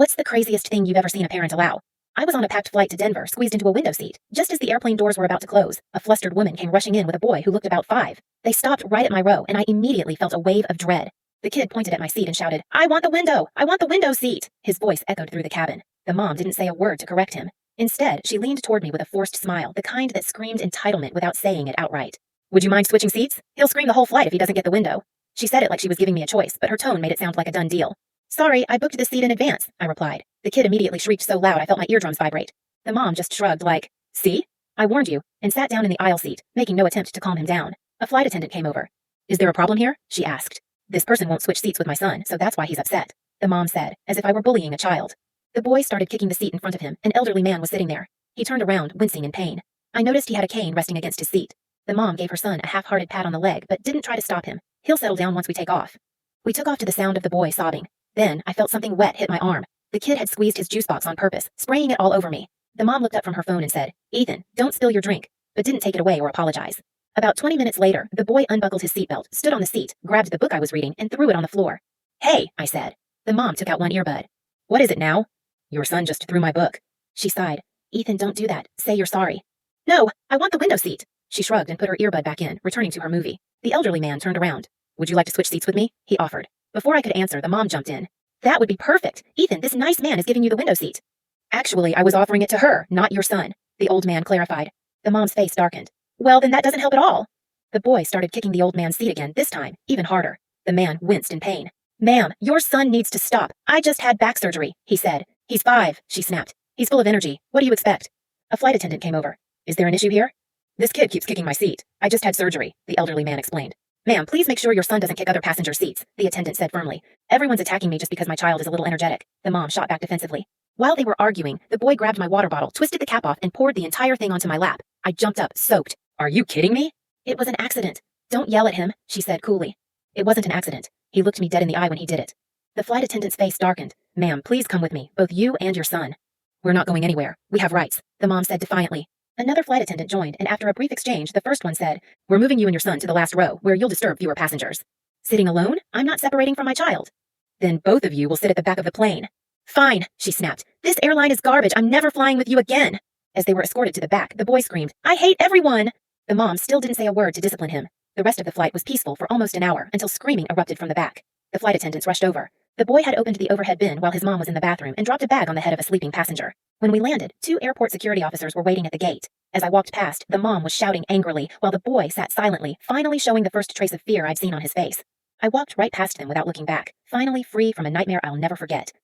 What's the craziest thing you've ever seen a parent allow? I was on a packed flight to Denver, squeezed into a window seat. Just as the airplane doors were about to close, a flustered woman came rushing in with a boy who looked about 5. They stopped right at my row, and I immediately felt a wave of dread. The kid pointed at my seat and shouted, "I want the window! I want the window seat!" His voice echoed through the cabin. The mom didn't say a word to correct him. Instead, she leaned toward me with a forced smile, the kind that screamed entitlement without saying it outright. "Would you mind switching seats? He'll scream the whole flight if he doesn't get the window." She said it like she was giving me a choice, but her tone made it sound like a done deal. "Sorry, I booked this seat in advance," I replied. The kid immediately shrieked so loud I felt my eardrums vibrate. The mom just shrugged like, "See? I warned you," and sat down in the aisle seat, making no attempt to calm him down. A flight attendant came over. "Is there a problem here?" she asked. "This person won't switch seats with my son, so that's why he's upset," the mom said, as if I were bullying a child. The boy started kicking the seat in front of him. An elderly man was sitting there. He turned around, wincing in pain. I noticed he had a cane resting against his seat. The mom gave her son a half-hearted pat on the leg, but didn't try to stop him. "He'll settle down once we take off." We took off to the sound of the boy sobbing. Then, I felt something wet hit my arm. The kid had squeezed his juice box on purpose, spraying it all over me. The mom looked up from her phone and said, "Ethan, don't spill your drink," but didn't take it away or apologize. About 20 minutes later, the boy unbuckled his seatbelt, stood on the seat, grabbed the book I was reading, and threw it on the floor. "Hey," I said. The mom took out one earbud. "What is it now?" "Your son just threw my book." She sighed. "Ethan, don't do that. Say you're sorry." "No, I want the window seat." She shrugged and put her earbud back in, returning to her movie. The elderly man turned around. "Would you like to switch seats with me?" he offered. Before I could answer, the mom jumped in. "That would be perfect. Ethan, this nice man is giving you the window seat." "Actually, I was offering it to her, not your son," the old man clarified. The mom's face darkened. "Well, then that doesn't help at all." The boy started kicking the old man's seat again, this time, even harder. The man winced in pain. "Ma'am, your son needs to stop. I just had back surgery," he said. "He's 5, she snapped. "He's full of energy. What do you expect?" A flight attendant came over. "Is there an issue here?" "This kid keeps kicking my seat. I just had surgery," the elderly man explained. "Ma'am, please make sure your son doesn't kick other passenger seats," the attendant said firmly. "Everyone's attacking me just because my child is a little energetic," the mom shot back defensively. While they were arguing, the boy grabbed my water bottle, twisted the cap off, and poured the entire thing onto my lap. I jumped up, soaked. "Are you kidding me?" "It was an accident. Don't yell at him," she said coolly. "It wasn't an accident. He looked me dead in the eye when he did it." The flight attendant's face darkened. "Ma'am, please come with me, both you and your son." "We're not going anywhere. We have rights," the mom said defiantly. Another flight attendant joined, and after a brief exchange, the first one said, "We're moving you and your son to the last row, where you'll disturb fewer passengers." "Sitting alone? I'm not separating from my child." "Then both of you will sit at the back of the plane." "Fine," she snapped. "This airline is garbage. I'm never flying with you again." As they were escorted to the back, the boy screamed, "I hate everyone!" The mom still didn't say a word to discipline him. The rest of the flight was peaceful for almost an hour, until screaming erupted from the back. The flight attendants rushed over. The boy had opened the overhead bin while his mom was in the bathroom and dropped a bag on the head of a sleeping passenger. When we landed, 2 airport security officers were waiting at the gate. As I walked past, the mom was shouting angrily, while the boy sat silently, finally showing the first trace of fear I'd seen on his face. I walked right past them without looking back, finally free from a nightmare I'll never forget.